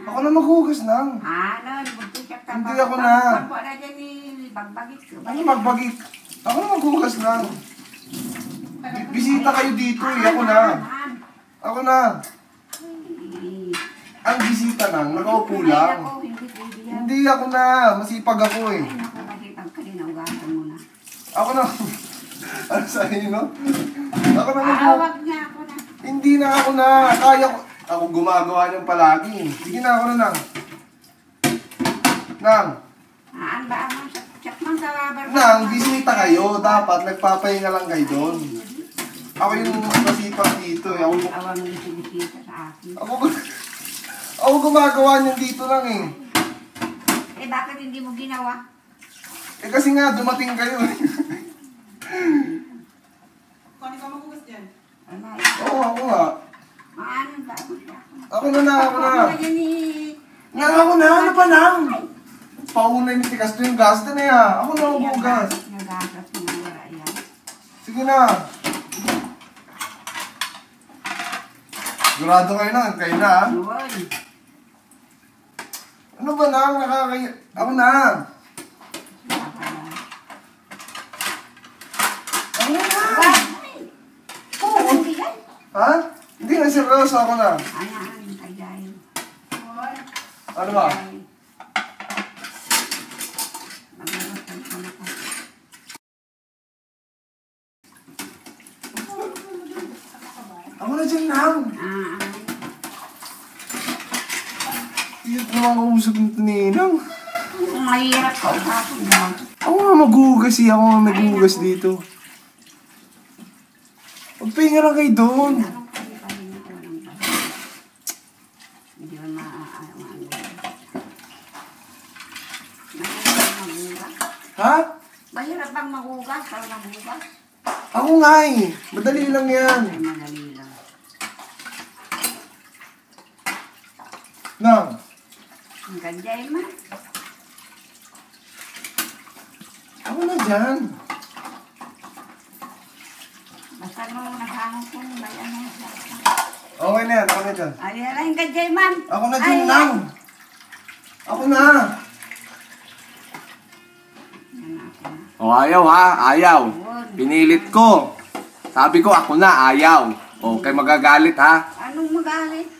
Ako na maghugas nang. Hindi ako na. Ano magbagit? Ako na maghugas nang. Bisita kayo dito eh. Ako na. Ako na. Ang bisita nang, nakaupo lang. Hindi ako na. Masipag ako eh. Ako na. Ano sa'yo, no? Ako na maghugas. Hindi na ako na. Kaya ko. Ako gumagawa niyang palagi. Sige na, ako na nang. Nang. Nang, bisita kayo. Dapat nagpapahinga lang kayo doon. Ako yung masipag dito eh. Ako gumagawa niyan dito lang eh. Eh bakit hindi mo ginawa? Eh kasi nga, dumating kayo eh. Kung ano ka magugas dyan? Oo, ako nga. Ako na. Nang, ako na. Ano pa nang? Pauna yung tikas to yung gas na yan. Ako na ang bugas. Sige na. Sigurado kayo na. Kayo na ha. Ano ba nang? Nakakaya. Ako na. Ako na. Oo. Ha? Hindi na seryoso. Ako na. Ano ba? Ako na dyan nang. Iyot naman kausap nito ni Inang. Mahirap ka. Ako nga maghugas eh. Ako nga naghugas dito. Magpahinga lang kayo doon. Ha? Mahirap bang maghugas? Ako nga eh. Madali lang yan. Madali lang. Nang. Ang ganjay man. Ako na dyan. Basta nung nakahangon ko, may ano. Okay na yan. Ako na dyan. Ay, yung ganjay man. Ako na dyan nang. Ako na. O ayaw ha. Ayaw. Pinilit ko. Sabi ko ako na. Ayaw. O kay magagalit ha. Anong magalit?